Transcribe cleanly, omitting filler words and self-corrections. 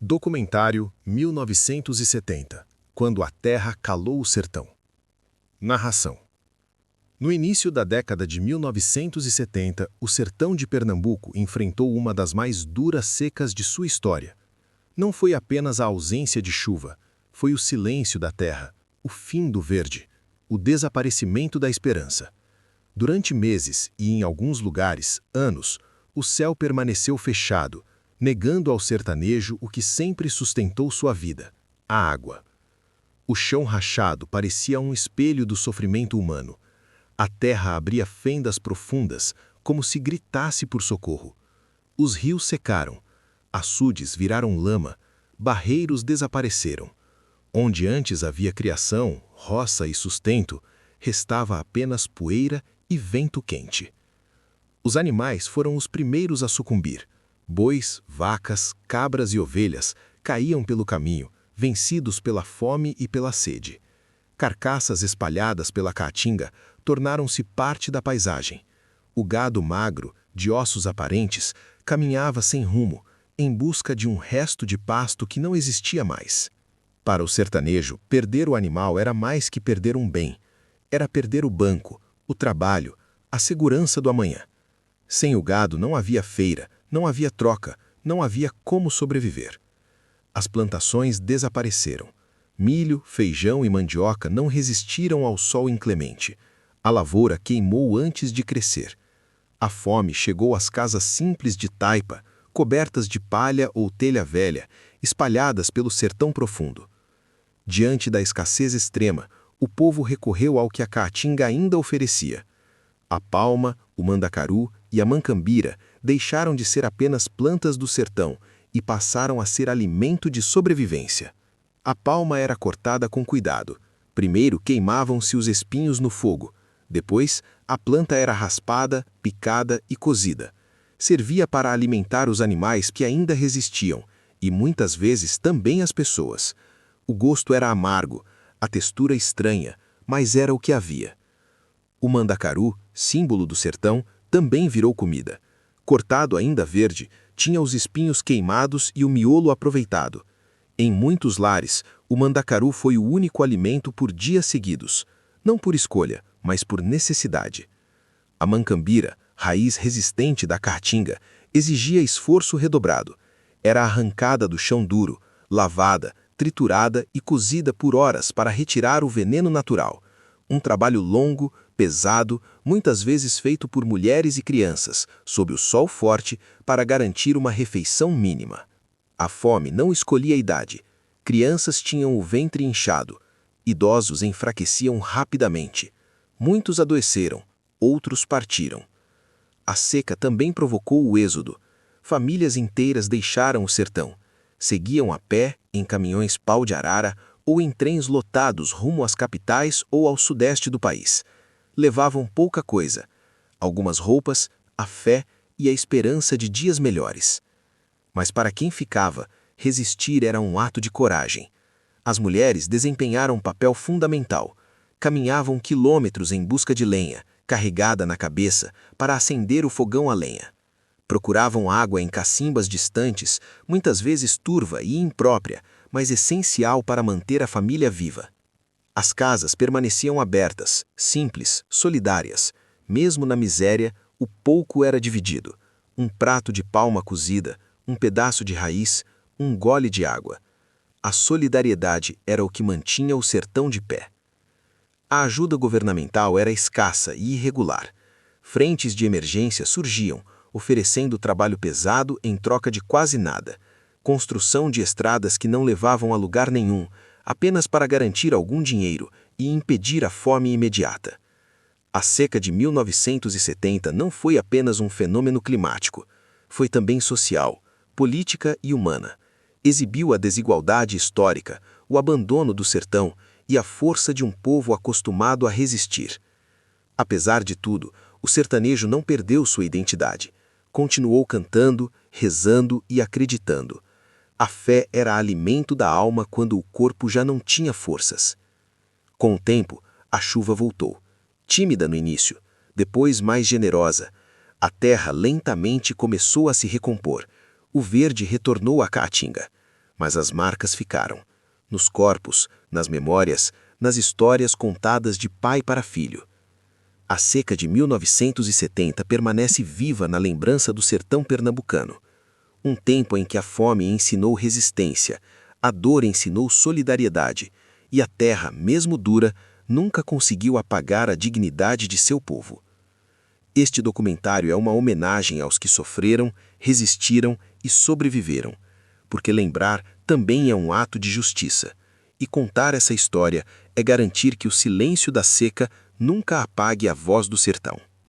Documentário 1970, Quando a Terra Calou o Sertão. Narração. No início da década de 1970, o sertão de Pernambuco enfrentou uma das mais duras secas de sua história. Não foi apenas a ausência de chuva, foi o silêncio da terra, o fim do verde, o desaparecimento da esperança. Durante meses e, em alguns lugares, anos, o céu permaneceu fechado, negando ao sertanejo o que sempre sustentou sua vida, a água. O chão rachado parecia um espelho do sofrimento humano. A terra abria fendas profundas, como se gritasse por socorro. Os rios secaram, açudes viraram lama, barreiros desapareceram. Onde antes havia criação, roça e sustento, restava apenas poeira e vento quente. Os animais foram os primeiros a sucumbir. Bois, vacas, cabras e ovelhas caíam pelo caminho, vencidos pela fome e pela sede. Carcaças espalhadas pela caatinga tornaram-se parte da paisagem. O gado magro, de ossos aparentes, caminhava sem rumo, em busca de um resto de pasto que não existia mais. Para o sertanejo, perder o animal era mais que perder um bem. Era perder o banco, o trabalho, a segurança do amanhã. Sem o gado não havia feira, não havia troca, não havia como sobreviver. As plantações desapareceram. Milho, feijão e mandioca não resistiram ao sol inclemente. A lavoura queimou antes de crescer. A fome chegou às casas simples de taipa, cobertas de palha ou telha velha, espalhadas pelo sertão profundo. Diante da escassez extrema, o povo recorreu ao que a caatinga ainda oferecia. A palma, o mandacaru e a mancambira deixaram de ser apenas plantas do sertão e passaram a ser alimento de sobrevivência. A palma era cortada com cuidado. Primeiro queimavam-se os espinhos no fogo. Depois, a planta era raspada, picada e cozida. Servia para alimentar os animais que ainda resistiam, e muitas vezes também as pessoas. O gosto era amargo, a textura estranha, mas era o que havia. O mandacaru, símbolo do sertão, também virou comida. Cortado ainda verde, tinha os espinhos queimados e o miolo aproveitado. Em muitos lares, o mandacaru foi o único alimento por dias seguidos, não por escolha, mas por necessidade. A mancambira, raiz resistente da caatinga, exigia esforço redobrado. Era arrancada do chão duro, lavada, triturada e cozida por horas para retirar o veneno natural. Um trabalho longo, pesado, muitas vezes feito por mulheres e crianças, sob o sol forte, para garantir uma refeição mínima. A fome não escolhia a idade. Crianças tinham o ventre inchado. Idosos enfraqueciam rapidamente. Muitos adoeceram, outros partiram. A seca também provocou o êxodo. Famílias inteiras deixaram o sertão. Seguiam a pé, em caminhões pau de arara, ou em trens lotados rumo às capitais ou ao sudeste do país. Levavam pouca coisa, algumas roupas, a fé e a esperança de dias melhores. Mas para quem ficava, resistir era um ato de coragem. As mulheres desempenharam um papel fundamental. Caminhavam quilômetros em busca de lenha, carregada na cabeça, para acender o fogão a lenha. Procuravam água em cacimbas distantes, muitas vezes turva e imprópria, mas essencial para manter a família viva. As casas permaneciam abertas, simples, solidárias. Mesmo na miséria, o pouco era dividido. Um prato de palma cozida, um pedaço de raiz, um gole de água. A solidariedade era o que mantinha o sertão de pé. A ajuda governamental era escassa e irregular. Frentes de emergência surgiam, oferecendo trabalho pesado em troca de quase nada. Construção de estradas que não levavam a lugar nenhum, apenas para garantir algum dinheiro e impedir a fome imediata. A seca de 1970 não foi apenas um fenômeno climático. Foi também social, política e humana. Exibiu a desigualdade histórica, o abandono do sertão e a força de um povo acostumado a resistir. Apesar de tudo, o sertanejo não perdeu sua identidade. Continuou cantando, rezando e acreditando. A fé era alimento da alma quando o corpo já não tinha forças. Com o tempo, a chuva voltou. Tímida no início, depois mais generosa. A terra lentamente começou a se recompor. O verde retornou à caatinga. mas as marcas ficaram. Nos corpos, nas memórias, nas histórias contadas de pai para filho. A seca de 1970 permanece viva na lembrança do sertão pernambucano. Um tempo em que a fome ensinou resistência, a dor ensinou solidariedade, e a terra, mesmo dura, nunca conseguiu apagar a dignidade de seu povo. Este documentário é uma homenagem aos que sofreram, resistiram e sobreviveram, porque lembrar também é um ato de justiça, e contar essa história é garantir que o silêncio da seca nunca apague a voz do sertão.